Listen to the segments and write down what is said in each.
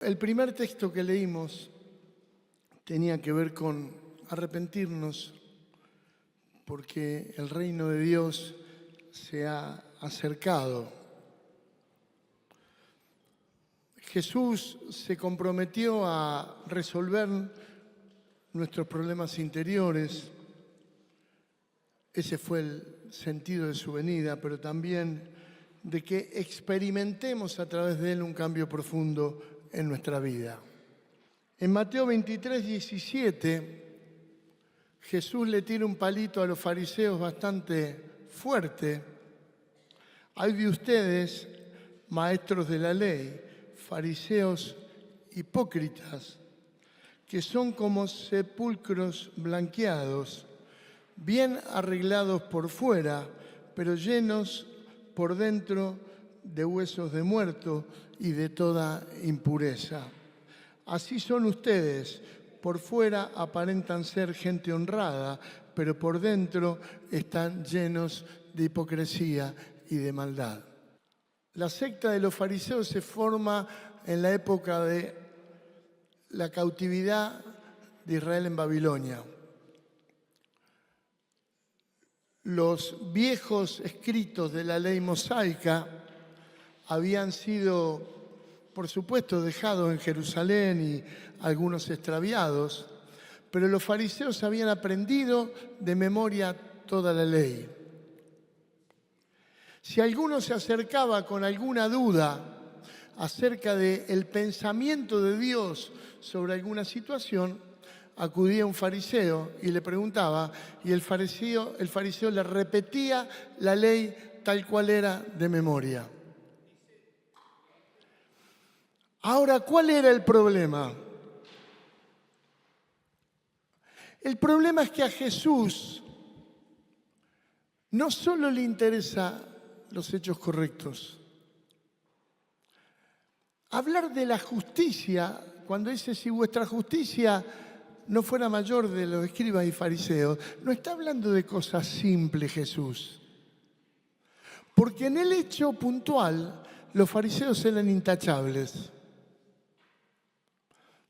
El primer texto que leímos tenía que ver con arrepentirnos porque el reino de Dios se ha acercado. Jesús se comprometió a resolver nuestros problemas interiores. Ese fue el sentido de su venida, pero también de que experimentemos a través de él un cambio profundo en nuestra vida. En Mateo 23, 17, Jesús le tira un palito a los fariseos bastante fuerte. Hay de ustedes, maestros de la ley, fariseos hipócritas, que son como sepulcros blanqueados, bien arreglados por fuera, pero llenos por dentro de huesos de muerto y de toda impureza. Así son ustedes, por fuera aparentan ser gente honrada, pero por dentro están llenos de hipocresía y de maldad. La secta de los fariseos se forma en la época de la cautividad de Israel en Babilonia. Los viejos escritos de la ley mosaica habían sido, por supuesto, dejados en Jerusalén y algunos extraviados, pero los fariseos habían aprendido de memoria toda la ley. Si alguno se acercaba con alguna duda acerca del pensamiento de Dios sobre alguna situación, acudía a un fariseo y le preguntaba, y el fariseo le repetía la ley tal cual era de memoria. Ahora, ¿cuál era el problema? El problema es que a Jesús no solo le interesan los hechos correctos. Hablar de la justicia, cuando dice si vuestra justicia no fuera mayor de los escribas y fariseos, no está hablando de cosas simples Jesús. Porque en el hecho puntual, los fariseos eran intachables.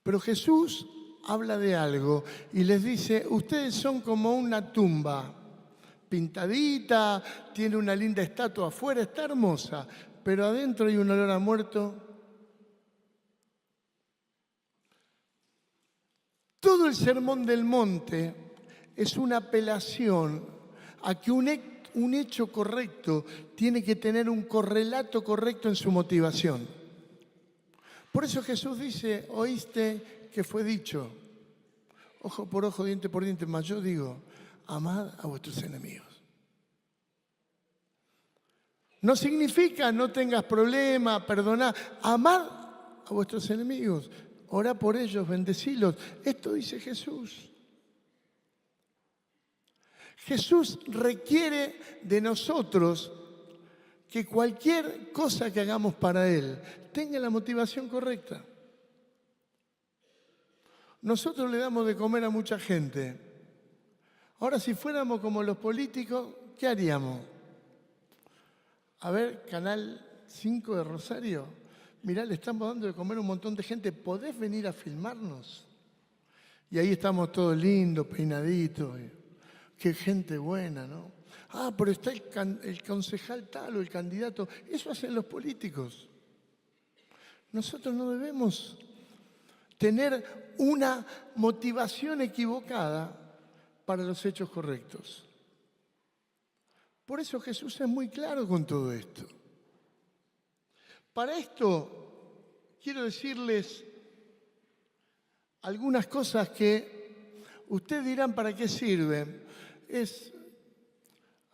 Pero Jesús habla de algo y les dice, ustedes son como una tumba, pintadita, tiene una linda estatua afuera, está hermosa, pero adentro hay un olor a muerto. Todo el Sermón del Monte es una apelación a que un hecho correcto tiene que tener un correlato correcto en su motivación. Por eso Jesús dice, oíste que fue dicho, ojo por ojo, diente por diente, mas yo digo, amad a vuestros enemigos. No significa no tengas problema, perdoná, amad a vuestros enemigos. Orá por ellos, bendecilos. Esto dice Jesús. Jesús requiere de nosotros que cualquier cosa que hagamos para Él tenga la motivación correcta. Nosotros le damos de comer a mucha gente. Ahora, si fuéramos como los políticos, ¿qué haríamos? A ver, Canal 5 de Rosario. Mirá, le estamos dando de comer a un montón de gente. ¿Podés venir a filmarnos? Y ahí estamos todos lindos, peinaditos. Qué gente buena, ¿no? Ah, pero está el concejal tal o el candidato. Eso hacen los políticos. Nosotros no debemos tener una motivación equivocada para los hechos correctos. Por eso Jesús es muy claro con todo esto. Para esto, quiero decirles algunas cosas que ustedes dirán para qué sirven.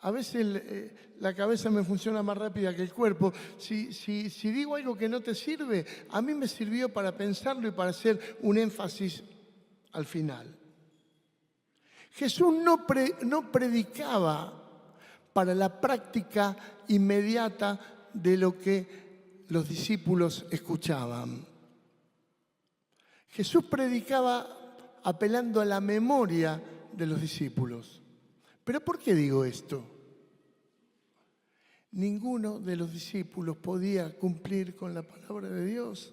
A veces la cabeza me funciona más rápida que el cuerpo. Si digo algo que no te sirve, a mí me sirvió para pensarlo y para hacer un énfasis al final. Jesús no predicaba para la práctica inmediata de lo que los discípulos escuchaban. Jesús predicaba apelando a la memoria de los discípulos. ¿Pero por qué digo esto? Ninguno de los discípulos podía cumplir con la palabra de Dios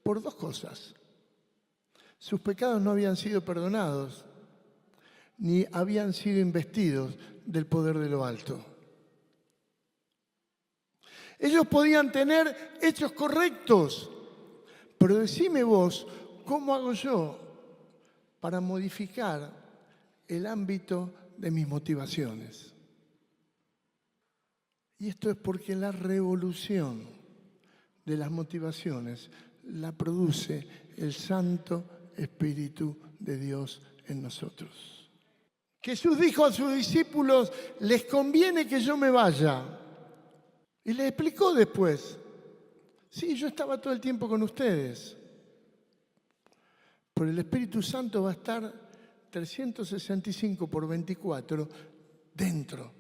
por dos cosas. Sus pecados no habían sido perdonados, ni habían sido investidos del poder de lo alto. Ellos podían tener hechos correctos, pero decime vos, ¿cómo hago yo para modificar el ámbito de mis motivaciones? Y esto es porque la revolución de las motivaciones la produce el Santo Espíritu de Dios en nosotros. Jesús dijo a sus discípulos, les conviene que yo me vaya. Y les explicó después, sí, yo estaba todo el tiempo con ustedes, pero el Espíritu Santo va a estar 365 por 24 dentro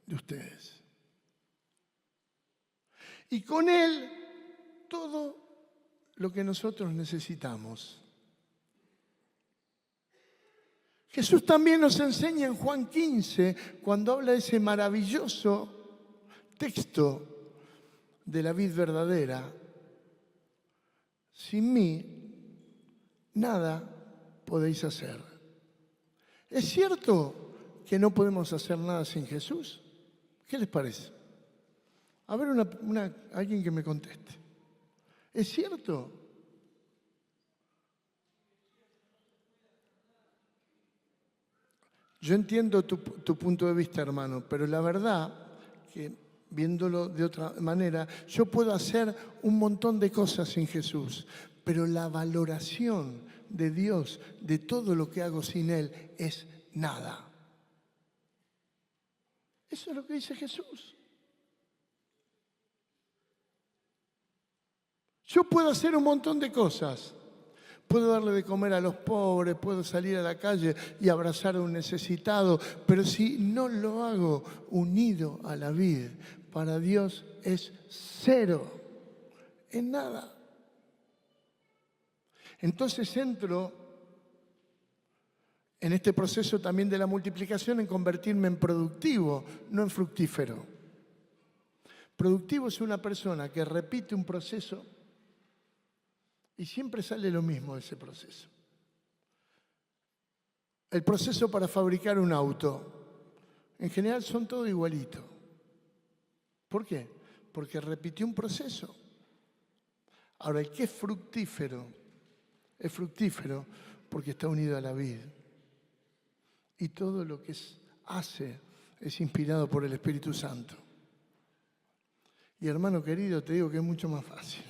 de ustedes. Y con Él todo lo que nosotros necesitamos. Jesús también nos enseña en Juan 15, cuando habla de ese maravilloso texto de la vid verdadera. Sin mí, nada podéis hacer. ¿Es cierto que no podemos hacer nada sin Jesús? ¿Qué les parece? A ver, alguien que me conteste. ¿Es cierto? Yo entiendo tu punto de vista, hermano, pero la verdad que viéndolo de otra manera, yo puedo hacer un montón de cosas sin Jesús, pero la valoración de Dios de todo lo que hago sin Él es nada. Eso es lo que dice Jesús. Yo puedo hacer un montón de cosas. Puedo darle de comer a los pobres, puedo salir a la calle y abrazar a un necesitado, pero si no lo hago unido a la vid, para Dios es cero, es nada. Entonces entro en este proceso también de la multiplicación en convertirme en productivo, no en fructífero. Productivo es una persona que repite un proceso y siempre sale lo mismo de ese proceso. El proceso para fabricar un auto, en general son todo igualito. ¿Por qué? Porque repitió un proceso. Ahora, el que es fructífero porque está unido a la vid. Y todo lo que hace es inspirado por el Espíritu Santo. Y hermano querido, te digo que es mucho más fácil.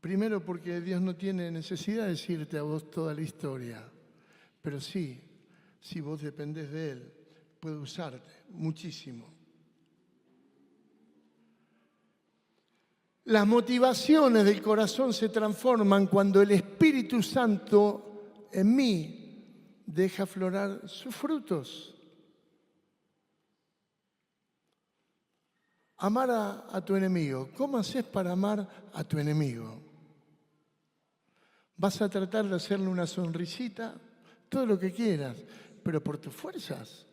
Primero porque Dios no tiene necesidad de decirte a vos toda la historia, pero sí, si vos dependés de Él, puede usarte muchísimo. Las motivaciones del corazón se transforman cuando el Espíritu Santo en mí deja aflorar sus frutos. Amar a tu enemigo. ¿Cómo haces para amar a tu enemigo? Vas a tratar de hacerle una sonrisita, todo lo que quieras, pero por tus fuerzas.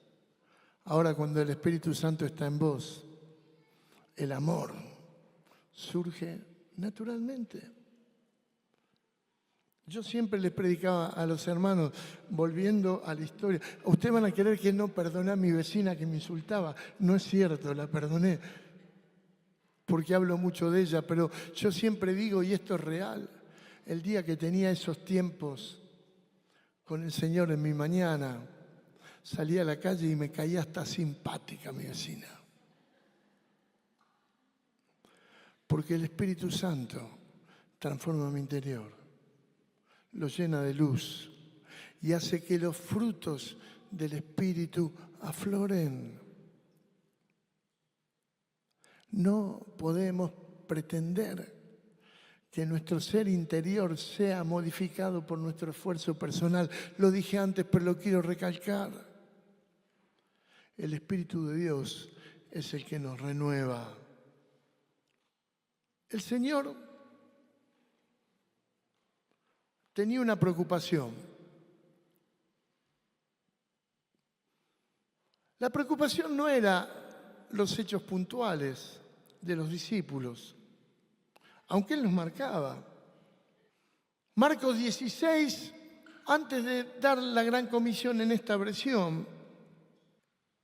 Ahora, cuando el Espíritu Santo está en vos, el amor surge naturalmente. Yo siempre les predicaba a los hermanos, volviendo a la historia, ustedes van a querer que no perdoné a mi vecina que me insultaba. No es cierto, la perdoné, porque hablo mucho de ella, pero yo siempre digo, y esto es real, el día que tenía esos tiempos con el Señor en mi mañana, salí a la calle y me caía hasta simpática mi vecina. Porque el Espíritu Santo transforma mi interior, lo llena de luz y hace que los frutos del Espíritu afloren. No podemos pretender que nuestro ser interior sea modificado por nuestro esfuerzo personal. Lo dije antes, pero lo quiero recalcar. El Espíritu de Dios es el que nos renueva. El Señor tenía una preocupación. La preocupación no era los hechos puntuales de los discípulos. aunque Él nos marcaba. Marcos 16, antes de dar la gran comisión en esta versión,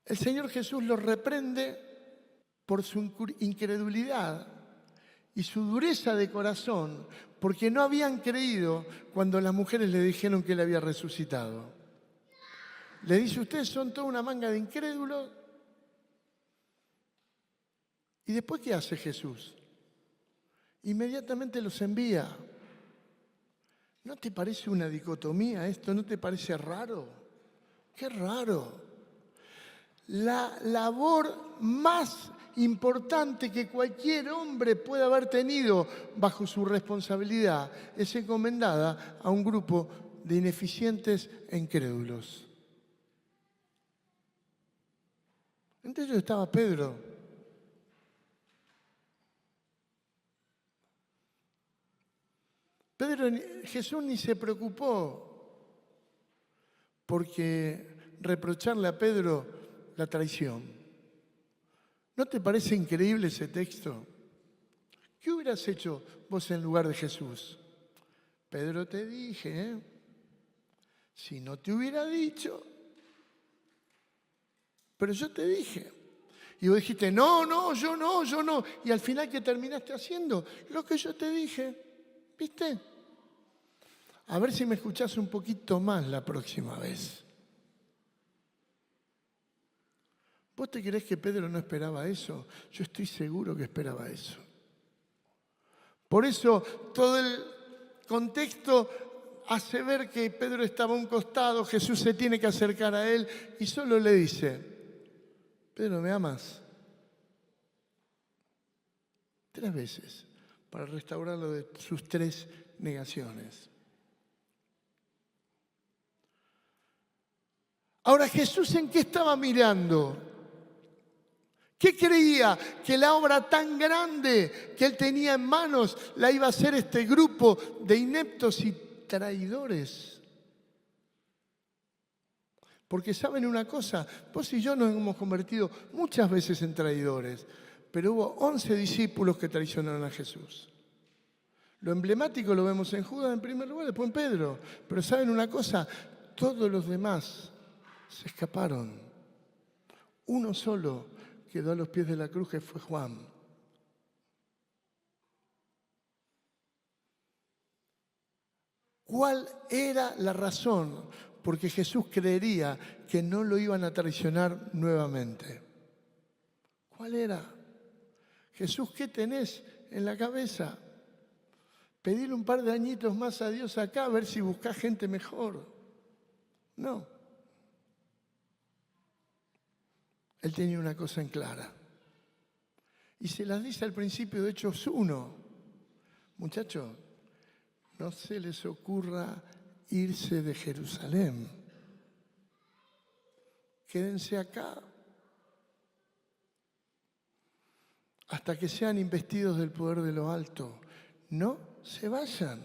el Señor Jesús los reprende por su incredulidad y su dureza de corazón, porque no habían creído cuando las mujeres le dijeron que Él había resucitado. Le dice, ustedes son toda una manga de incrédulos. ¿Y después qué hace Jesús? Inmediatamente los envía. ¿No te parece una dicotomía esto? ¿No te parece raro? ¡Qué raro! La labor más importante que cualquier hombre pueda haber tenido bajo su responsabilidad es encomendada a un grupo de ineficientes e incrédulos. Entre ellos estaba Pedro. Jesús ni se preocupó porque reprocharle a Pedro la traición. ¿No te parece increíble ese texto? ¿Qué hubieras hecho vos en lugar de Jesús? Pedro, te dije, si no te hubiera dicho, pero yo te dije. Y vos dijiste, no, yo no. Y al final, ¿qué terminaste haciendo? Lo que yo te dije, ¿viste? A ver si me escuchás un poquito más la próxima vez. ¿Vos te creés que Pedro no esperaba eso? Yo estoy seguro que esperaba eso. Por eso todo el contexto hace ver que Pedro estaba a un costado, Jesús se tiene que acercar a él y solo le dice, Pedro, ¿me amas? 3 veces para restaurarlo de sus 3 negaciones. Ahora, ¿Jesús en qué estaba mirando? ¿Qué creía? Que la obra tan grande que Él tenía en manos la iba a hacer este grupo de ineptos y traidores. Porque ¿saben una cosa? Vos y yo nos hemos convertido muchas veces en traidores, pero hubo 11 discípulos que traicionaron a Jesús. Lo emblemático lo vemos en Judas en primer lugar, después en Pedro. Pero ¿saben una cosa? Todos los demás se escaparon. Uno solo quedó a los pies de la cruz, que fue Juan. ¿Cuál era la razón? Porque Jesús creería que no lo iban a traicionar nuevamente. ¿Cuál era? Jesús, ¿qué tenés en la cabeza? Pedirle un par de añitos más a Dios acá, a ver si buscás gente mejor. No. Él tenía una cosa en clara. Y se las dice al principio de Hechos 1. Muchachos, no se les ocurra irse de Jerusalén. Quédense acá hasta que sean investidos del poder de lo alto. No se vayan.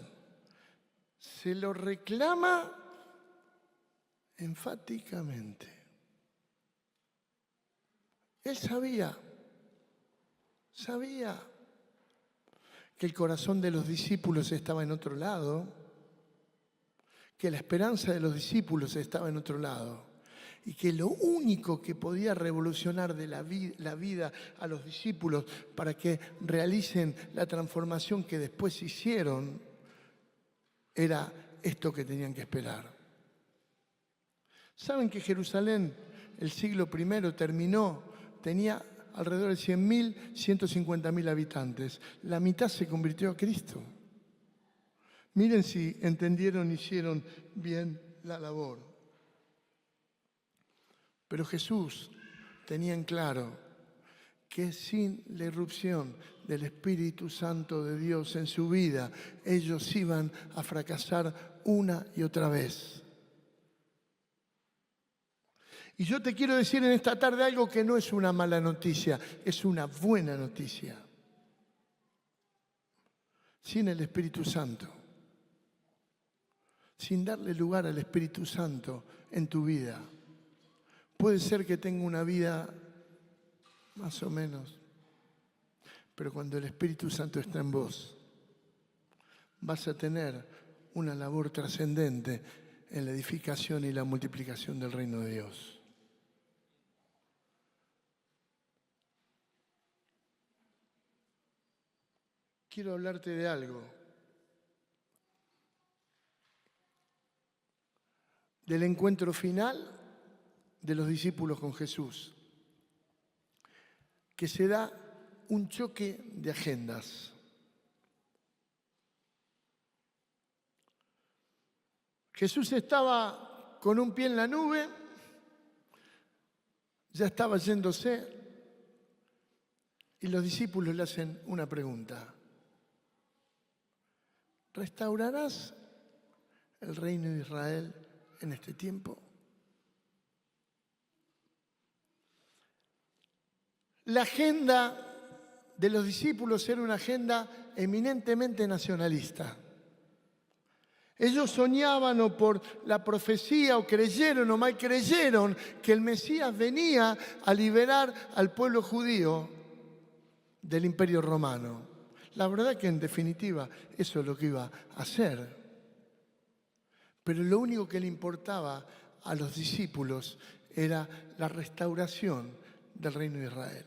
Se lo reclama enfáticamente. Él sabía que el corazón de los discípulos estaba en otro lado, que la esperanza de los discípulos estaba en otro lado, y que lo único que podía revolucionar de la vida a los discípulos para que realicen la transformación que después hicieron, era esto que tenían que esperar. ¿Saben que Jerusalén, el siglo I, tenía alrededor de 100.000, 150.000 habitantes? La mitad se convirtió a Cristo. Miren si entendieron, hicieron bien la labor. Pero Jesús tenía en claro que sin la irrupción del Espíritu Santo de Dios en su vida, ellos iban a fracasar una y otra vez. Y yo te quiero decir en esta tarde algo que no es una mala noticia, es una buena noticia. Sin el Espíritu Santo, sin darle lugar al Espíritu Santo en tu vida, puede ser que tenga una vida más o menos, pero cuando el Espíritu Santo está en vos, vas a tener una labor trascendente en la edificación y la multiplicación del reino de Dios. Quiero hablarte de algo, del encuentro final de los discípulos con Jesús, que se da un choque de agendas. Jesús estaba con un pie en la nube, ya estaba yéndose, y los discípulos le hacen una pregunta. ¿Restaurarás el reino de Israel en este tiempo? La agenda de los discípulos era una agenda eminentemente nacionalista. Ellos soñaban o por la profecía o creyeron o mal creyeron que el Mesías venía a liberar al pueblo judío del Imperio Romano. La verdad que en definitiva eso es lo que iba a hacer. Pero lo único que le importaba a los discípulos era la restauración del reino de Israel.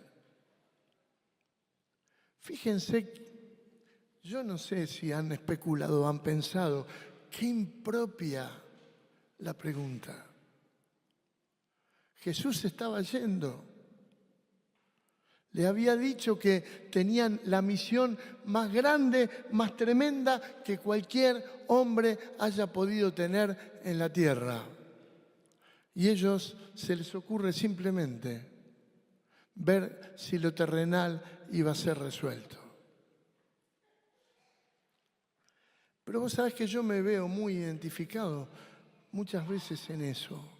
Fíjense, yo no sé si han especulado o han pensado, qué impropia la pregunta. Jesús estaba yendo. Le había dicho que tenían la misión más grande, más tremenda que cualquier hombre haya podido tener en la tierra. Y a ellos se les ocurre simplemente ver si lo terrenal iba a ser resuelto. Pero vos sabés que yo me veo muy identificado muchas veces en eso.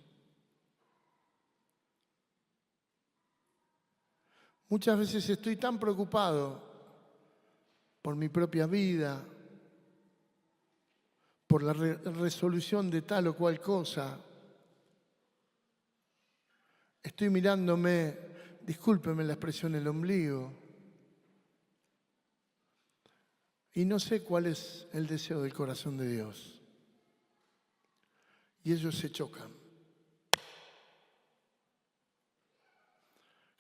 Muchas veces estoy tan preocupado por mi propia vida, por la resolución de tal o cual cosa. Estoy mirándome, discúlpeme la expresión, el ombligo. Y no sé cuál es el deseo del corazón de Dios. Y ellos se chocan.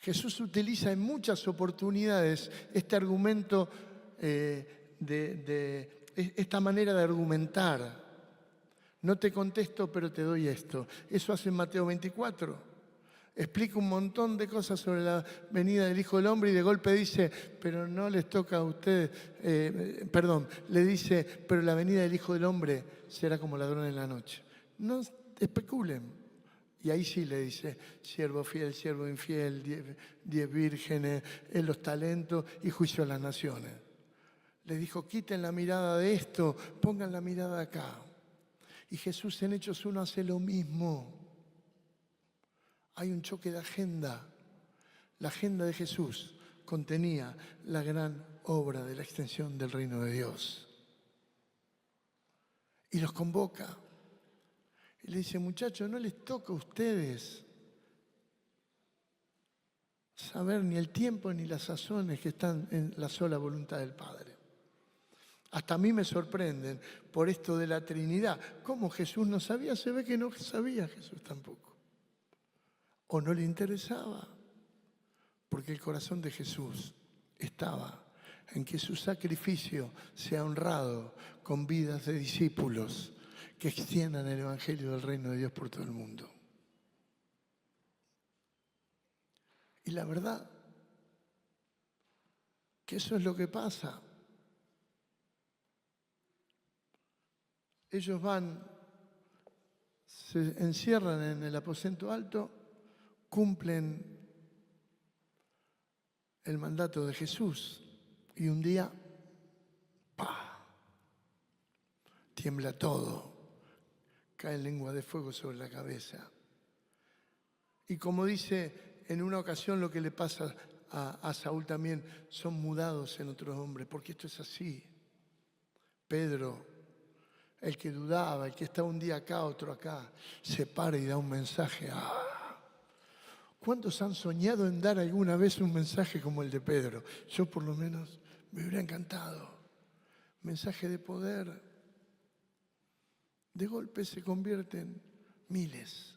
Jesús utiliza en muchas oportunidades este argumento, esta manera de argumentar. No te contesto, pero te doy esto. Eso hace en Mateo 24. Explica un montón de cosas sobre la venida del Hijo del Hombre y de golpe dice, pero no les toca a ustedes, le dice, pero la venida del Hijo del Hombre será como ladrón en la noche. No especulen. Y ahí sí le dice, siervo fiel, siervo infiel, 10 vírgenes, los talentos y juicio a las naciones. Le dijo, quiten la mirada de esto, pongan la mirada acá. Y Jesús en Hechos 1 hace lo mismo. Hay un choque de agenda. La agenda de Jesús contenía la gran obra de la extensión del reino de Dios. Y los convoca. Y le dice, muchachos, no les toca a ustedes saber ni el tiempo ni las sazones que están en la sola voluntad del Padre. Hasta a mí me sorprenden por esto de la Trinidad. ¿Cómo Jesús no sabía? Se ve que no sabía Jesús tampoco. O no le interesaba. Porque el corazón de Jesús estaba en que su sacrificio sea honrado con vidas de discípulos que extiendan el Evangelio del Reino de Dios por todo el mundo. Y la verdad, que eso es lo que pasa. Ellos van, se encierran en el aposento alto, cumplen el mandato de Jesús y un día, ¡pah!, tiembla todo. Cae lengua de fuego sobre la cabeza. Y como dice en una ocasión lo que le pasa a Saúl también, son mudados en otros hombres, porque esto es así. Pedro, el que dudaba, el que estaba un día acá, otro acá, se para y da un mensaje. ¿Cuántos han soñado en dar alguna vez un mensaje como el de Pedro? Yo por lo menos me hubiera encantado. mensaje de poder, de golpe se convierten miles.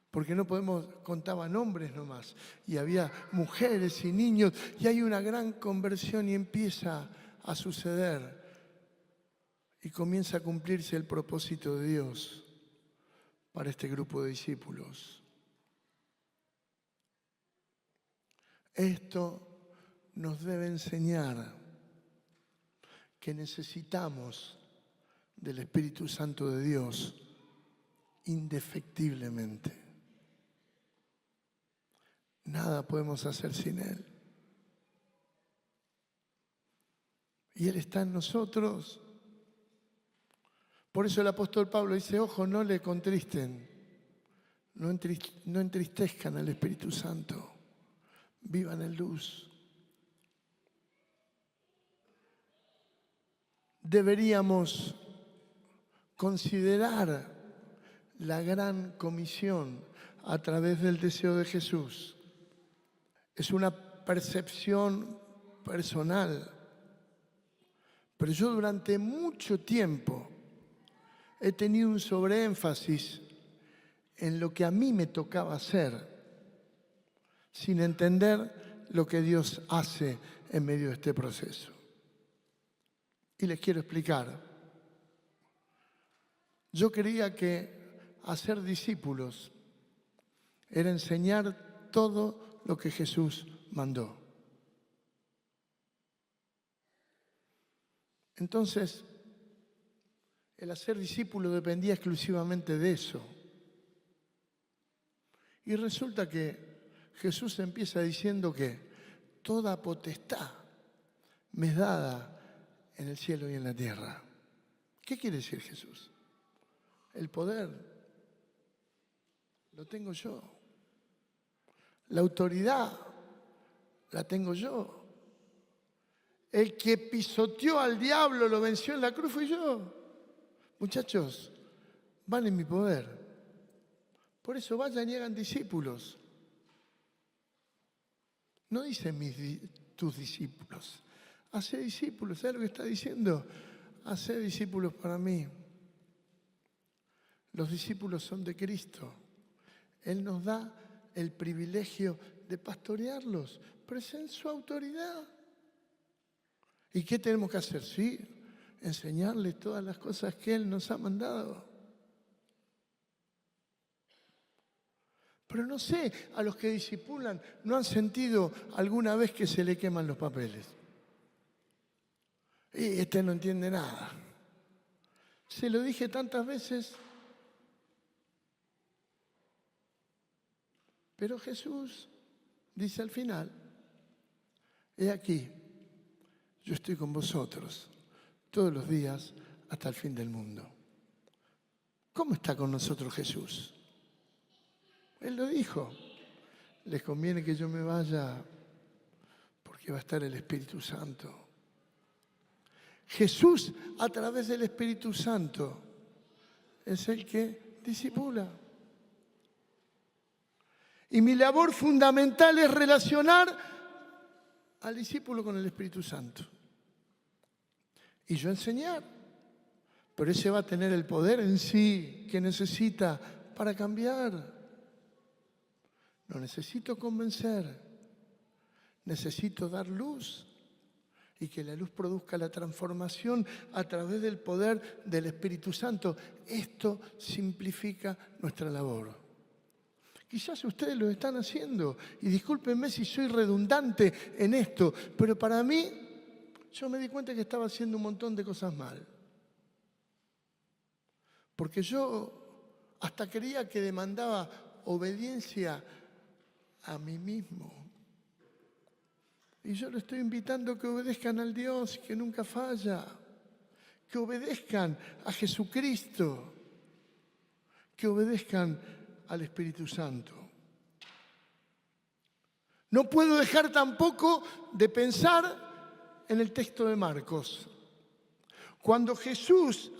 Porque no podemos, contaban hombres nomás, y había mujeres y niños, y hay una gran conversión y empieza a suceder. Y comienza a cumplirse el propósito de Dios para este grupo de discípulos. Esto nos debe enseñar que necesitamos del Espíritu Santo de Dios indefectiblemente. Nada podemos hacer sin Él. Y Él está en nosotros. Por eso el apóstol Pablo dice, ojo, no le contristen, no entristezcan al Espíritu Santo, vivan en luz. Deberíamos considerar la gran comisión a través del deseo de Jesús. Es una percepción personal, pero yo durante mucho tiempo he tenido un sobreénfasis en lo que a mí me tocaba hacer, sin entender lo que Dios hace en medio de este proceso. Y les quiero explicar. Yo creía que hacer discípulos era enseñar todo lo que Jesús mandó. Entonces, el hacer discípulo dependía exclusivamente de eso. Y resulta que Jesús empieza diciendo que toda potestad me es dada en el cielo y en la tierra. ¿Qué quiere decir Jesús? El poder lo tengo yo. La autoridad la tengo yo. El que pisoteó al diablo, lo venció en la cruz, fui yo. Muchachos, van en mi poder. Por eso vayan y hagan discípulos. No dicen tus discípulos. Hacé discípulos. ¿Sabes lo que está diciendo? Hacé discípulos para mí. Los discípulos son de Cristo. Él nos da el privilegio de pastorearlos, pero es en su autoridad. ¿Y qué tenemos que hacer? Sí, enseñarles todas las cosas que Él nos ha mandado. Pero no sé, a los que discipulan, ¿no han sentido alguna vez que se le queman los papeles? Y este no entiende nada. Se lo dije tantas veces. Pero Jesús dice al final, he aquí, yo estoy con vosotros todos los días hasta el fin del mundo. ¿Cómo está con nosotros Jesús? Él lo dijo, les conviene que yo me vaya porque va a estar el Espíritu Santo. Jesús, a través del Espíritu Santo, es el que discipula. Y mi labor fundamental es relacionar al discípulo con el Espíritu Santo. Y yo enseñar. Pero ese va a tener el poder en sí que necesita para cambiar. No necesito convencer. Necesito dar luz. Y que la luz produzca la transformación a través del poder del Espíritu Santo. Esto simplifica nuestra labor. Quizás ustedes lo están haciendo, y discúlpenme si soy redundante en esto, pero para mí, yo me di cuenta que estaba haciendo un montón de cosas mal. Porque yo hasta creía que demandaba obediencia a mí mismo. Y yo lo estoy invitando a que obedezcan al Dios que nunca falla, que obedezcan a Jesucristo, que obedezcan al Espíritu Santo. No puedo dejar tampoco de pensar en el texto de Marcos. Cuando Jesús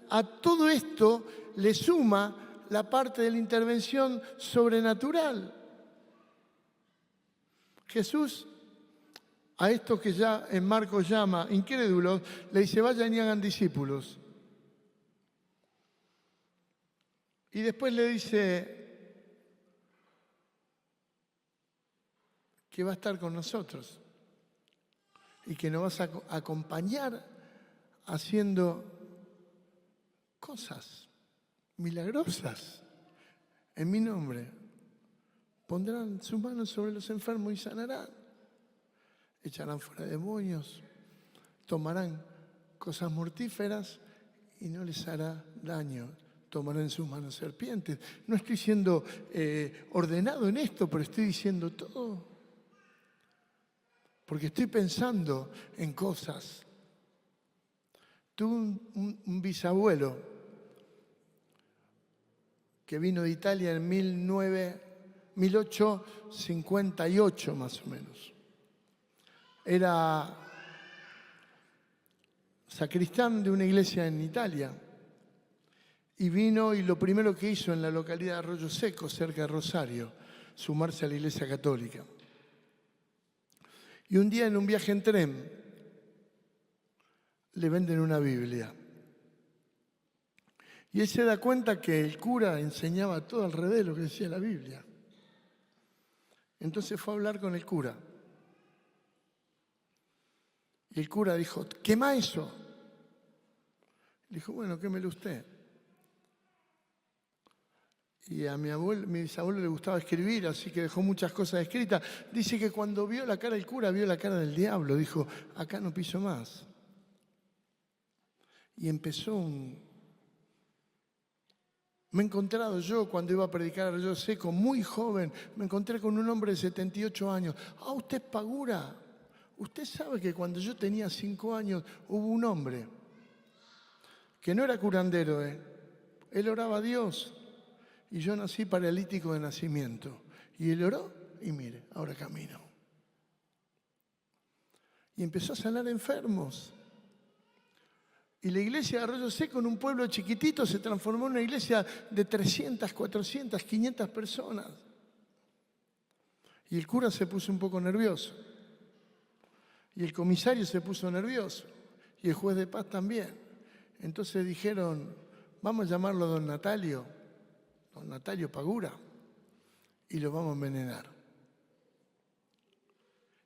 a todo esto le suma la parte de la intervención sobrenatural. Jesús a estos que ya en Marcos llama incrédulos, le dice, vayan y hagan discípulos. Y después le dice que va a estar con nosotros y que nos vas a acompañar haciendo cosas milagrosas en mi nombre. Pondrán sus manos sobre los enfermos y sanarán. Echarán fuera demonios, tomarán cosas mortíferas y no les hará daño. Tomarán en sus manos serpientes. No estoy siendo ordenado en esto, pero estoy diciendo todo. Porque estoy pensando en cosas. Tuve un bisabuelo que vino de Italia en 1858 más o menos. Era sacristán de una iglesia en Italia y vino y lo primero que hizo en la localidad de Arroyo Seco, cerca de Rosario, sumarse a la iglesia católica. Y un día en un viaje en tren le venden una Biblia. Y él se da cuenta que el cura enseñaba todo al revés de lo que decía la Biblia. Entonces fue a hablar con el cura. Y el cura dijo, quema eso. Dijo, bueno, quémelo usted. Y a mi bisabuelo le gustaba escribir, así que dejó muchas cosas escritas. Dice que cuando vio la cara del cura, vio la cara del diablo. Dijo, acá no piso más. Y empezó Me he encontrado yo cuando iba a predicar a Arroyo Seco, muy joven, me encontré con un hombre de 78 años. Ah, usted es Pagura. Usted sabe que cuando yo tenía 5 años hubo un hombre que no era curandero, él oraba a Dios. Y yo nací paralítico de nacimiento. Y él oró y mire, ahora camino. Y empezó a sanar enfermos. Y la iglesia de Arroyo Seco, en un pueblo chiquitito, se transformó en una iglesia de 300, 400, 500 personas. Y el cura se puso un poco nervioso. Y el comisario se puso nervioso. Y el juez de paz también. Entonces dijeron, vamos a llamarlo don Natalio Pagura, y lo vamos a envenenar.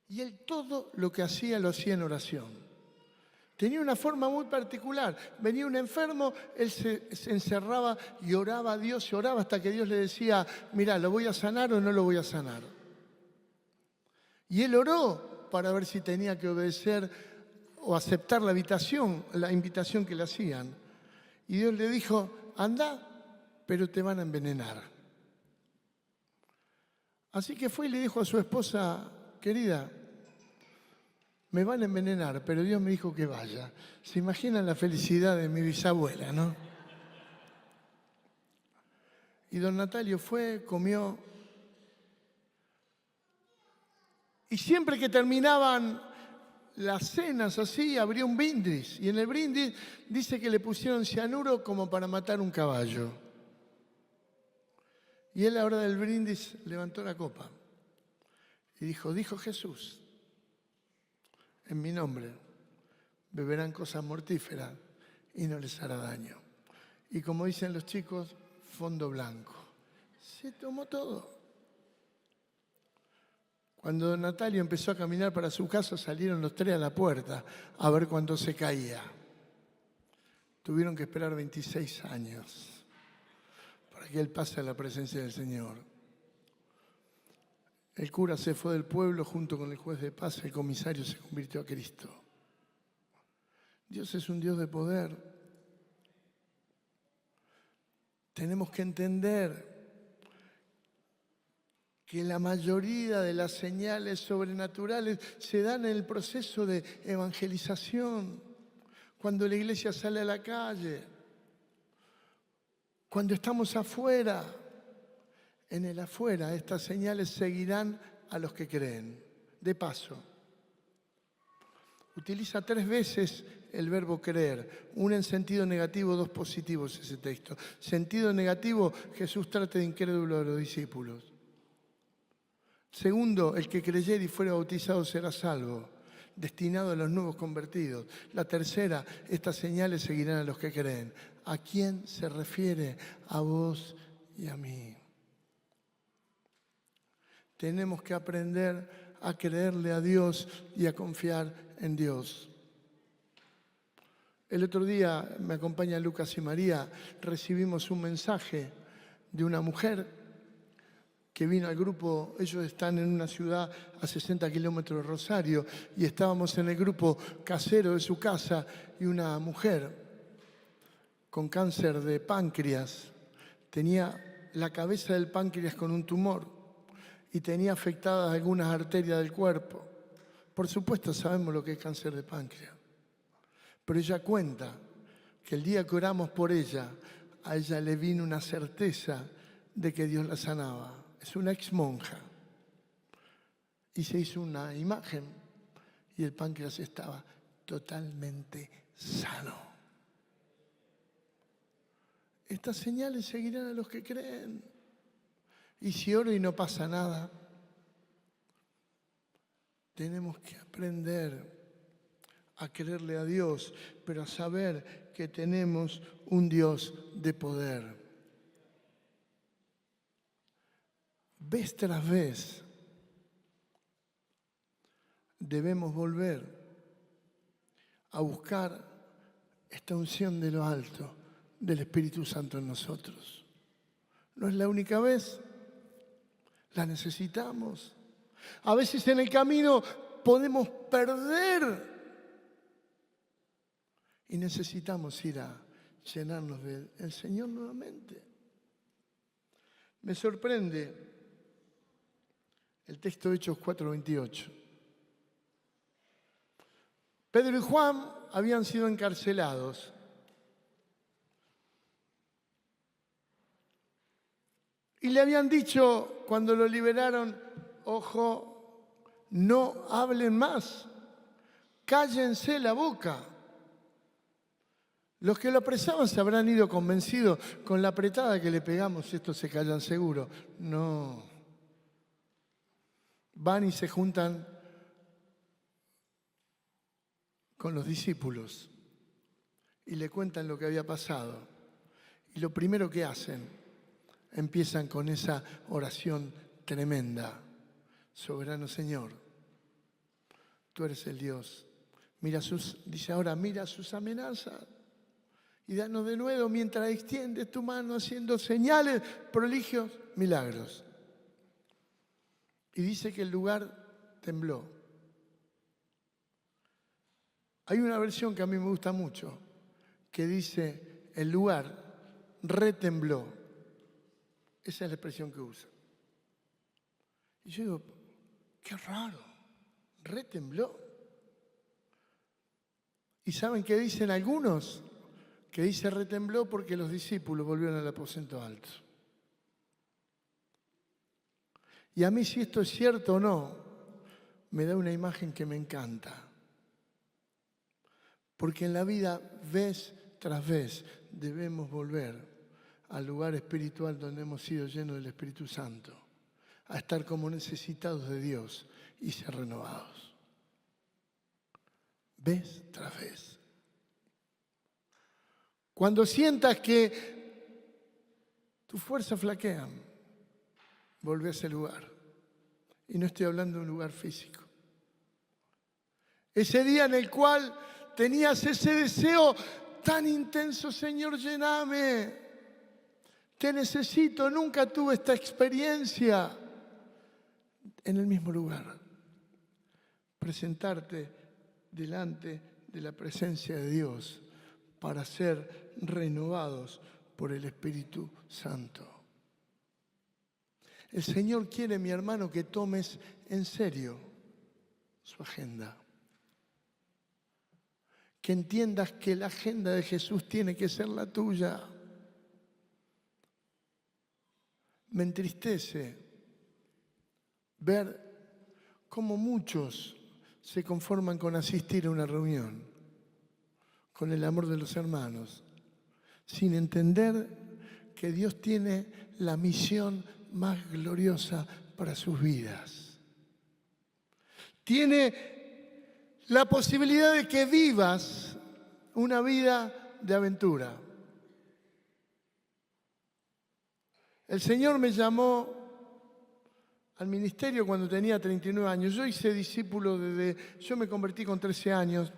Y él todo lo que hacía, lo hacía en oración. Tenía una forma muy particular. Venía un enfermo, él se encerraba y oraba a Dios, y oraba hasta que Dios le decía, mirá, ¿lo voy a sanar o no lo voy a sanar? Y él oró para ver si tenía que obedecer o aceptar la invitación que le hacían. Y Dios le dijo, anda, pero te van a envenenar. Así que fue y le dijo a su esposa, querida, me van a envenenar, pero Dios me dijo que vaya. ¿Se imaginan la felicidad de mi bisabuela, no? Y don Natalio fue, comió. Y siempre que terminaban las cenas así, abría un brindis. Y en el brindis dice que le pusieron cianuro como para matar un caballo. Y él a la hora del brindis levantó la copa y dijo Jesús, en mi nombre beberán cosas mortíferas y no les hará daño. Y como dicen los chicos, fondo blanco. Se tomó todo. Cuando don Natalio empezó a caminar para su casa, salieron los 3 a la puerta a ver cuándo se caía. Tuvieron que esperar 26 años para que él pase a la presencia del Señor. El cura se fue del pueblo junto con el juez de paz, el comisario se convirtió a Cristo. Dios es un Dios de poder. Tenemos que entender que la mayoría de las señales sobrenaturales se dan en el proceso de evangelización, cuando la iglesia sale a la calle, cuando estamos afuera. En el afuera estas señales seguirán a los que creen. De paso, utiliza 3 veces el verbo creer, una en sentido negativo, 2 positivos ese texto. Sentido negativo, Jesús trata de incrédulo a los discípulos. Segundo, el que creyere y fuere bautizado será salvo. destinado a los nuevos convertidos. La tercera, estas señales seguirán a los que creen. ¿A quién se refiere? A vos y a mí. Tenemos que aprender a creerle a Dios y a confiar en Dios. El otro día, me acompaña Lucas y María, recibimos un mensaje de una mujer que vino al grupo. Ellos están en una ciudad a 60 kilómetros de Rosario y estábamos en el grupo casero de su casa, y una mujer con cáncer de páncreas tenía la cabeza del páncreas con un tumor y tenía afectadas algunas arterias del cuerpo. Por supuesto sabemos lo que es cáncer de páncreas, pero ella cuenta que el día que oramos por ella, a ella le vino una certeza de que Dios la sanaba. Es una ex monja. Y se hizo una imagen y el páncreas estaba totalmente sano. Estas señales seguirán a los que creen. Y si oro y no pasa nada, tenemos que aprender a creerle a Dios, pero a saber que tenemos un Dios de poder. Vez tras vez debemos volver a buscar esta unción de lo alto del Espíritu Santo en nosotros. No es la única vez, la necesitamos. A veces en el camino podemos perder y necesitamos ir a llenarnos del Señor nuevamente. Me sorprende el texto de Hechos 4:28. Pedro y Juan habían sido encarcelados. Y le habían dicho cuando lo liberaron: ojo, no hablen más, cállense la boca. Los que lo apresaban se habrán ido convencidos: con la apretada que le pegamos estos se callan seguro. No. Van y se juntan con los discípulos y le cuentan lo que había pasado. Y lo primero que hacen, empiezan con esa oración tremenda: soberano Señor, tú eres el Dios. Dice ahora, mira sus amenazas y danos de nuevo mientras extiendes tu mano haciendo señales, prodigios, milagros. Y dice que el lugar tembló. Hay una versión que a mí me gusta mucho, que dice: el lugar retembló. Esa es la expresión que usa. Y yo digo, qué raro, retembló. ¿Y saben qué dicen algunos? Que dice retembló porque los discípulos volvieron al aposento alto. Y a mí, si esto es cierto o no, me da una imagen que me encanta. Porque en la vida, vez tras vez, debemos volver al lugar espiritual donde hemos sido llenos del Espíritu Santo, a estar como necesitados de Dios y ser renovados. Vez tras vez. Cuando sientas que tus fuerzas flaquean, volvé a ese lugar. Y no estoy hablando de un lugar físico. Ese día en el cual tenías ese deseo tan intenso: Señor, lléname. Te necesito. Nunca tuve esta experiencia. En el mismo lugar. Presentarte delante de la presencia de Dios para ser renovados por el Espíritu Santo. El Señor quiere, mi hermano, que tomes en serio su agenda. Que entiendas que la agenda de Jesús tiene que ser la tuya. Me entristece ver cómo muchos se conforman con asistir a una reunión, con el amor de los hermanos, sin entender que Dios tiene la misión más gloriosa para sus vidas. Tiene la posibilidad de que vivas una vida de aventura. El Señor me llamó al ministerio cuando tenía 39 años. Yo hice discípulo yo me convertí con 13 años.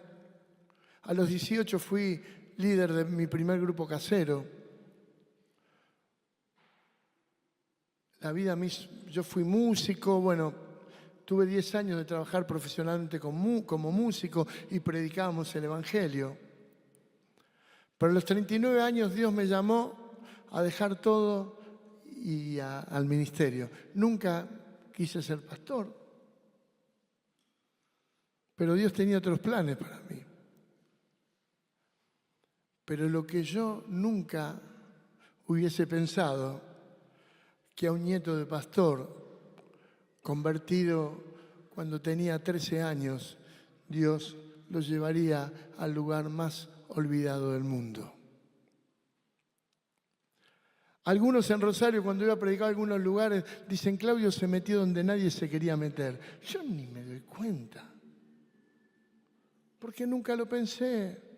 A los 18 fui líder de mi primer grupo casero. Yo fui músico, bueno, tuve 10 años de trabajar profesionalmente como músico y predicábamos el Evangelio. Pero a los 39 años Dios me llamó a dejar todo y al ministerio. Nunca quise ser pastor, pero Dios tenía otros planes para mí. Pero lo que yo nunca hubiese pensado, que a un nieto de pastor, convertido cuando tenía 13 años, Dios lo llevaría al lugar más olvidado del mundo. Algunos en Rosario, cuando iba a predicar en algunos lugares, dicen, Claudio se metió donde nadie se quería meter. Yo ni me doy cuenta, porque nunca lo pensé.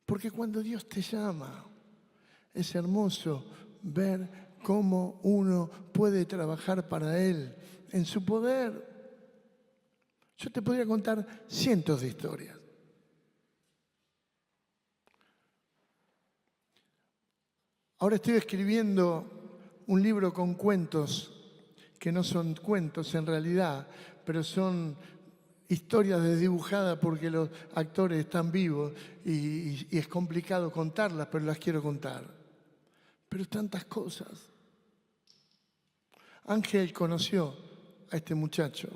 Porque cuando Dios te llama, es hermoso ver cómo uno puede trabajar para Él en su poder. Yo te podría contar cientos de historias. Ahora estoy escribiendo un libro con cuentos, que no son cuentos en realidad, pero son historias desdibujadas porque los actores están vivos y es complicado contarlas, pero las quiero contar. Pero tantas cosas. Ángel conoció a este muchacho.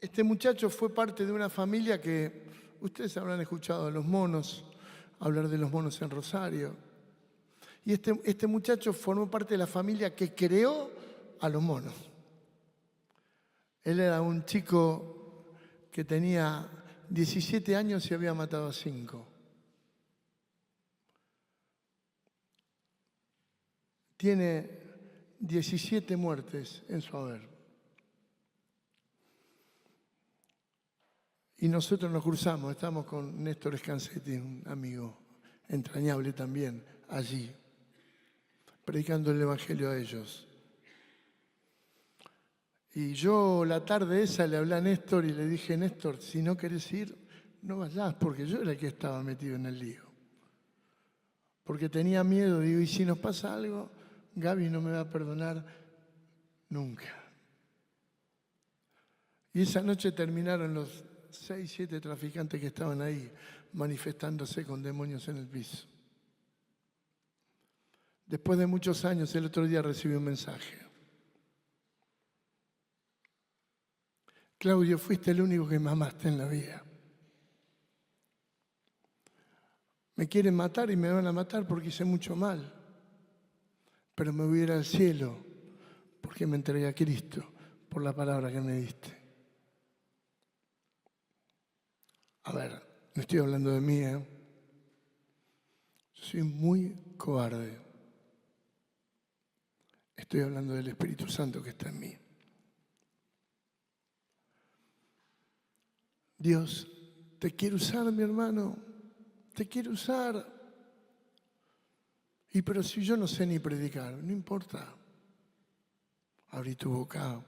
Este muchacho fue parte de una familia que ustedes habrán escuchado a los monos, hablar de los monos en Rosario. Y este muchacho formó parte de la familia que creó a los monos. Él era un chico que tenía 17 años y había matado a 5. Tiene 17 muertes en su haber. Y nosotros nos cruzamos, estamos con Néstor Scansetti, un amigo entrañable también, allí, predicando el Evangelio a ellos. Y yo la tarde esa le hablé a Néstor y le dije, Néstor, si no querés ir, no vayas, porque yo era el que estaba metido en el lío. Porque tenía miedo, digo, ¿y si nos pasa algo? Gaby no me va a perdonar nunca. Y esa noche terminaron los 6, 7 traficantes que estaban ahí manifestándose con demonios en el piso. Después de muchos años, el otro día recibí un mensaje. Claudio, fuiste el único que me amaste en la vida. Me quieren matar y me van a matar porque hice mucho mal. Pero me voy a ir al cielo porque me entregué a Cristo por la palabra que me diste. A ver, no estoy hablando de mí, ¿eh? Yo soy muy cobarde. Estoy hablando del Espíritu Santo que está en mí. Dios, te quiero usar, mi hermano. Te quiero usar. Pero si yo no sé ni predicar, no importa. Abrí tu boca.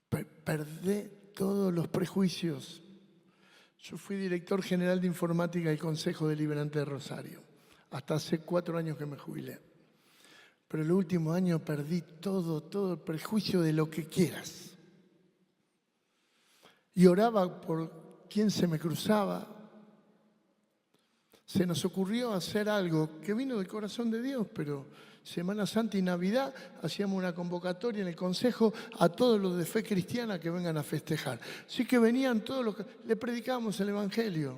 Perdé todos los prejuicios. Yo fui director general de informática del Consejo Deliberante de Rosario. Hasta hace 4 años que me jubilé. Pero el último año perdí todo el prejuicio de lo que quieras. Y oraba por quien se me cruzaba. Se nos ocurrió hacer algo que vino del corazón de Dios, pero Semana Santa y Navidad hacíamos una convocatoria en el Consejo a todos los de fe cristiana que vengan a festejar. Así que venían todos los que le predicábamos el Evangelio.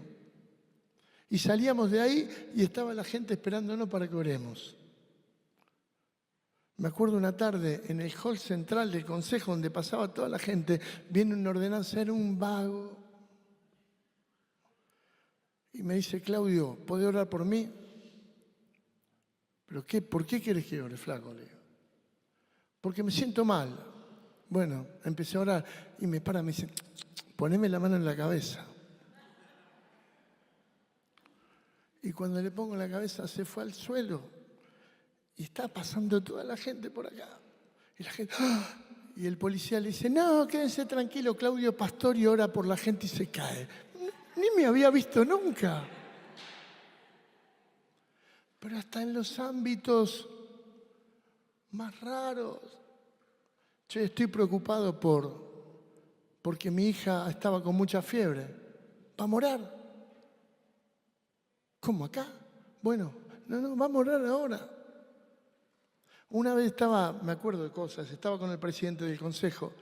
Y salíamos de ahí y estaba la gente esperándonos para que oremos. Me acuerdo una tarde en el hall central del Consejo donde pasaba toda la gente, viene una ordenanza, era un vago. Y me dice, Claudio, ¿podés orar por mí? ¿Pero qué? ¿Por qué quieres que ore, flaco? Le digo. Porque me siento mal. Bueno, empecé a orar y me dice, poneme la mano en la cabeza. Y cuando le pongo en la cabeza se fue al suelo y está pasando toda la gente por acá. Y la gente, ¡ah! Y el policía le dice, no, quédense tranquilo, Claudio Pastori ora por la gente y se cae. Ni me había visto nunca. Pero hasta en los ámbitos más raros. Yo estoy preocupado porque mi hija estaba con mucha fiebre. ¿Va a morar? ¿Cómo acá? Bueno, no, va a morar ahora. Una vez me acuerdo de cosas, estaba con el presidente del consejo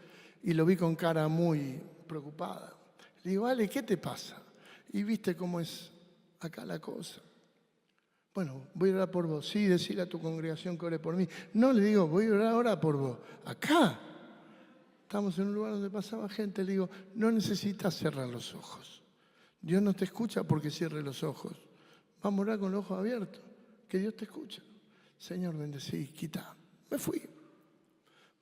y lo vi con cara muy preocupada. Le digo, Ale, ¿qué te pasa? Y viste cómo es acá la cosa. Bueno, voy a orar por vos. Sí, decirle a tu congregación que ore por mí. No, le digo, voy a orar ahora por vos. Acá. Estamos en un lugar donde pasaba gente. Le digo, no necesitas cerrar los ojos. Dios no te escucha porque cierre los ojos. Vamos a orar con los ojos abiertos. Que Dios te escucha. Señor, bendecí, quita. Me fui.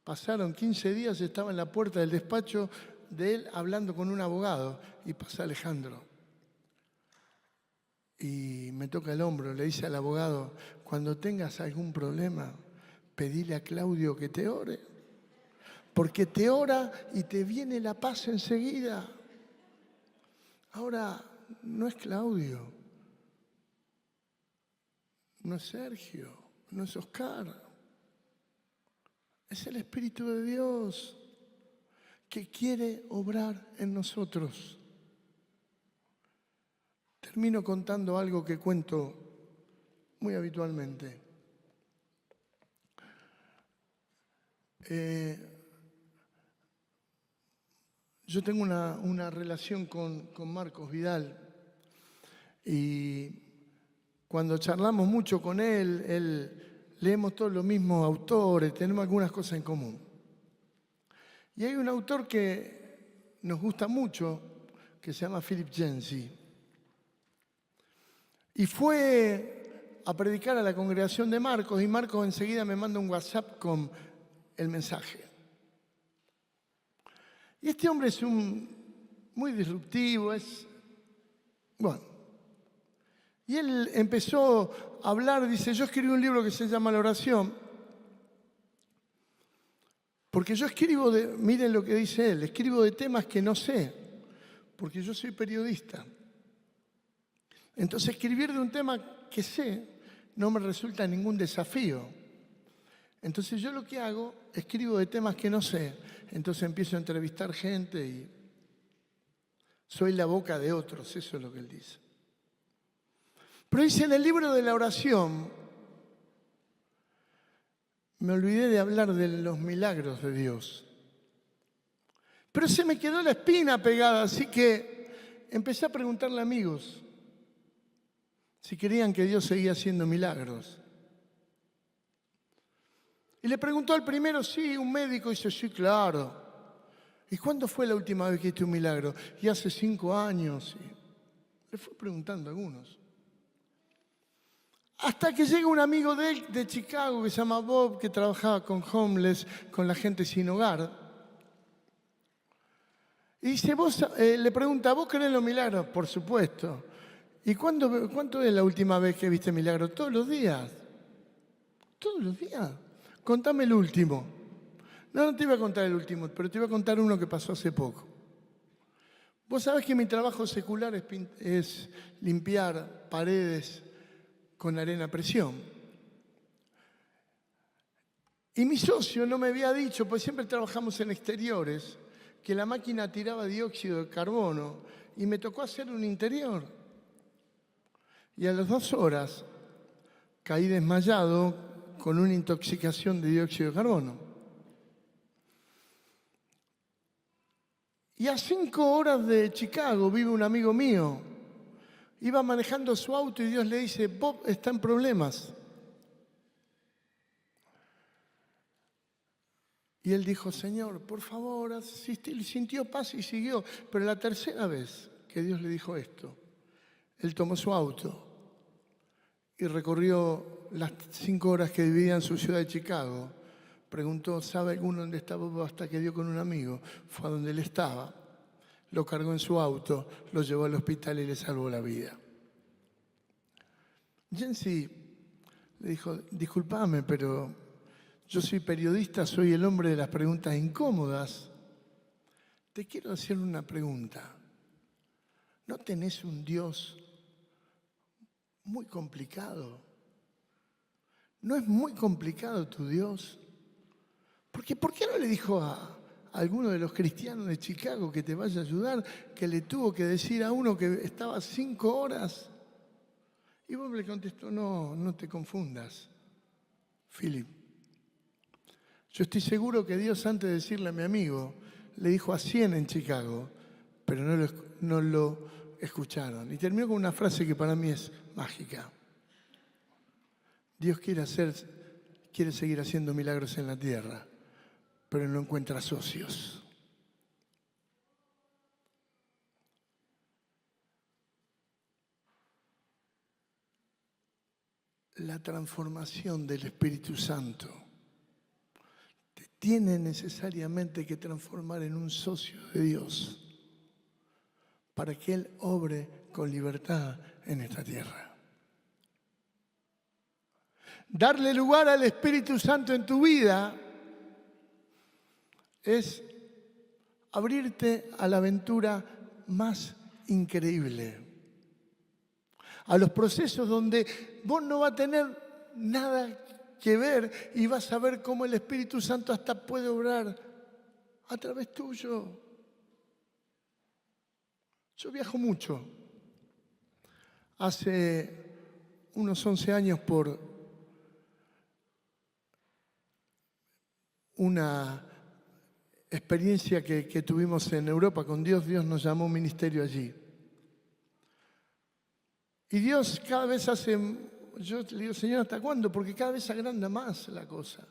Pasaron 15 días, estaba en la puerta del despacho de él hablando con un abogado. Y pasa Alejandro. Y me toca el hombro, le dice al abogado, cuando tengas algún problema, pedile a Claudio que te ore. Porque te ora y te viene la paz enseguida. Ahora, no es Claudio, no es Sergio, no es Oscar. Es el Espíritu de Dios que quiere obrar en nosotros. Termino contando algo que cuento muy habitualmente. Yo tengo una relación con Marcos Vidal y cuando charlamos mucho con él, leemos todos los mismos autores, tenemos algunas cosas en común. Y hay un autor que nos gusta mucho, que se llama Philip Yancey. Y fue a predicar a la congregación de Marcos y Marcos enseguida me manda un WhatsApp con el mensaje. Y este hombre es muy disruptivo, bueno. Y él empezó a hablar, dice, yo escribí un libro que se llama La oración, porque yo escribo miren lo que dice él, escribo de temas que no sé, porque yo soy periodista. Entonces escribir de un tema que sé no me resulta ningún desafío. Entonces yo lo que hago, escribo de temas que no sé. Entonces empiezo a entrevistar gente y soy la boca de otros, eso es lo que él dice. Pero dice en el libro de la oración, me olvidé de hablar de los milagros de Dios. Pero se me quedó la espina pegada, así que empecé a preguntarle a amigos si creían que Dios seguía haciendo milagros. Y le preguntó al primero, sí, un médico, y dice, sí, claro. ¿Y cuándo fue la última vez que hiciste un milagro? Y hace 5 años. Y le fue preguntando a algunos. Hasta que llega un amigo de él, de Chicago, que se llama Bob, que trabajaba con homeless, con la gente sin hogar. Y dice, le pregunta, ¿vos crees en los milagros? Por supuesto. ¿Y cuánto es la última vez que viste milagros? Todos los días. Todos los días. Contame el último. No te iba a contar el último, pero te iba a contar uno que pasó hace poco. Vos sabés que mi trabajo secular es limpiar paredes con arena a presión. Y mi socio no me había dicho, pues siempre trabajamos en exteriores, que la máquina tiraba dióxido de carbono y me tocó hacer un interior. Y a las 2 horas caí desmayado con una intoxicación de dióxido de carbono. Y a 5 horas de Chicago vive un amigo mío. Iba manejando su auto y Dios le dice, Bob está en problemas. Y él dijo, Señor, por favor, asistí. Sintió paz y siguió. Pero la tercera vez que Dios le dijo esto, él tomó su auto y recorrió las 5 horas que dividían su ciudad de Chicago Preguntó, ¿sabe alguno dónde estaba? Hasta que dio con un amigo. Fue a donde él estaba, lo cargó en su auto, lo llevó al hospital y le salvó la vida. Jensi le dijo, discúlpame, pero yo soy periodista, soy el hombre de las preguntas incómodas. Te quiero hacer una pregunta. ¿No tenés un Dios muy complicado? ¿No es muy complicado tu Dios? Porque ¿por qué no le dijo a alguno de los cristianos de Chicago que te vaya a ayudar, que le tuvo que decir a uno que estaba 5 horas? Y Bob le contestó, no te confundas, Philip. Yo estoy seguro que Dios, antes de decirle a mi amigo, le dijo a 100 en Chicago, pero no lo escucharon. Y terminó con una frase que para mí es mágica. Dios quiere seguir haciendo milagros en la tierra, pero no encuentra socios. La transformación del Espíritu Santo te tiene necesariamente que transformar en un socio de Dios para que Él obre con libertad en esta tierra. Darle lugar al Espíritu Santo en tu vida es abrirte a la aventura más increíble, a los procesos donde vos no vas a tener nada que ver y vas a ver cómo el Espíritu Santo hasta puede obrar a través tuyo. Yo viajo mucho. Hace unos 11 años por una experiencia que tuvimos en Europa con Dios, Dios nos llamó a un ministerio allí. Y Dios cada vez yo le digo, Señor, ¿hasta cuándo? Porque cada vez agranda más la cosa.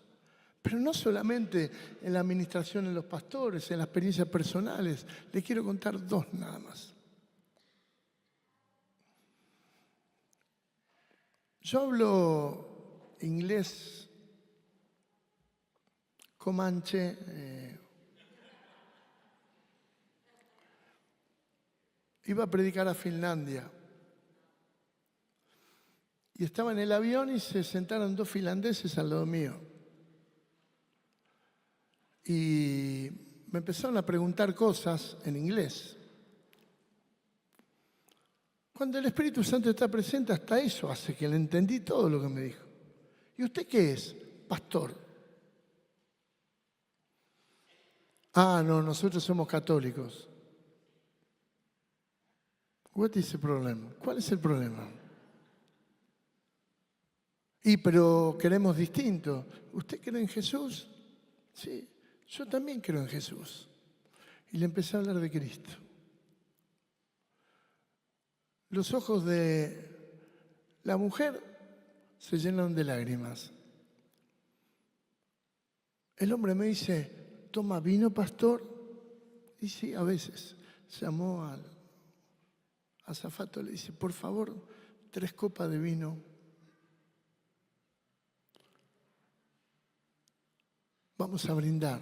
Pero no solamente en la administración en los pastores, en las experiencias personales. Le quiero contar 2 nada más. Yo hablo inglés, comanche. Iba a predicar a Finlandia. Y estaba en el avión y se sentaron 2 finlandeses al lado mío. Y me empezaron a preguntar cosas en inglés. Cuando el Espíritu Santo está presente, hasta eso hace que le entendí todo lo que me dijo. ¿Y usted qué es? Pastor. Ah, no, nosotros somos católicos. What is the problem? ¿Cuál es el problema? Pero queremos distinto. ¿Usted cree en Jesús? Sí, yo también creo en Jesús. Y le empecé a hablar de Cristo. Los ojos de la mujer se llenaron de lágrimas. El hombre me dice, ¿toma vino, pastor? Y sí, a veces. Llamó al azafato, le dice, por favor, 3 copas de vino. Vamos a brindar,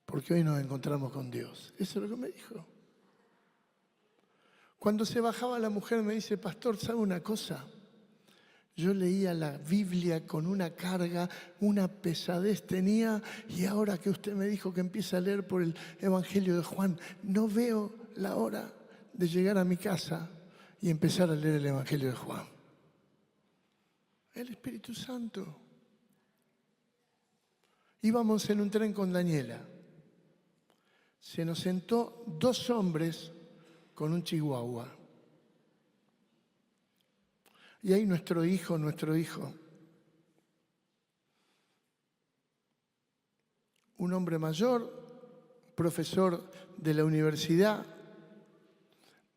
porque hoy nos encontramos con Dios. Eso es lo que me dijo. Cuando se bajaba la mujer me dice, pastor, ¿sabe una cosa? Yo leía la Biblia con una carga, una pesadez tenía, y ahora que usted me dijo que empiece a leer por el Evangelio de Juan, no veo la hora de llegar a mi casa y empezar a leer el Evangelio de Juan. El Espíritu Santo. Íbamos en un tren con Daniela. Se nos sentó 2 hombres con un chihuahua. Y ahí nuestro hijo, un hombre mayor, profesor de la universidad,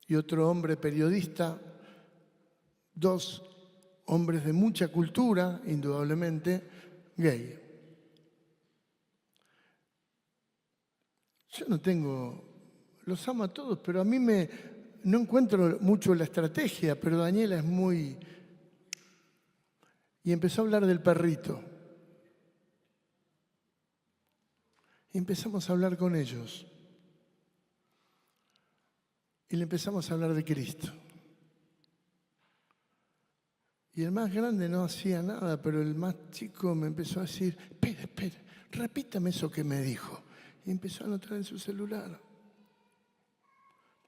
y otro hombre periodista, 2 hombres de mucha cultura, indudablemente, gay. Yo los amo a todos, pero a mí no encuentro mucho la estrategia, pero Daniela es muy... Y empezó a hablar del perrito. Y empezamos a hablar con ellos. Y le empezamos a hablar de Cristo. Y el más grande no hacía nada, pero el más chico me empezó a decir, espere, repítame eso que me dijo. Y empezó a anotar en su celular.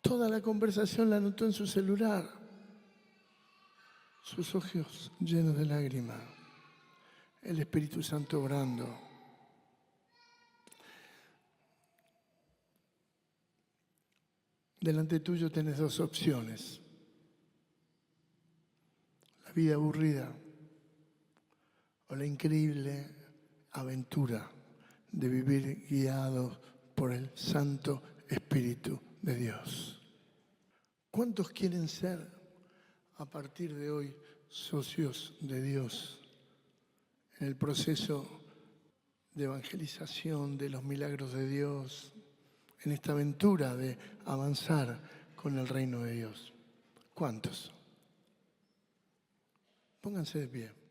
Toda la conversación la anotó en su celular. Sus ojos llenos de lágrimas. El Espíritu Santo obrando. Delante tuyo tenés dos opciones. La vida aburrida o la increíble aventura de vivir guiados por el Santo Espíritu de Dios. ¿Cuántos quieren ser a partir de hoy socios de Dios en el proceso de evangelización, de los milagros de Dios, en esta aventura de avanzar con el reino de Dios? ¿Cuántos? Pónganse de pie.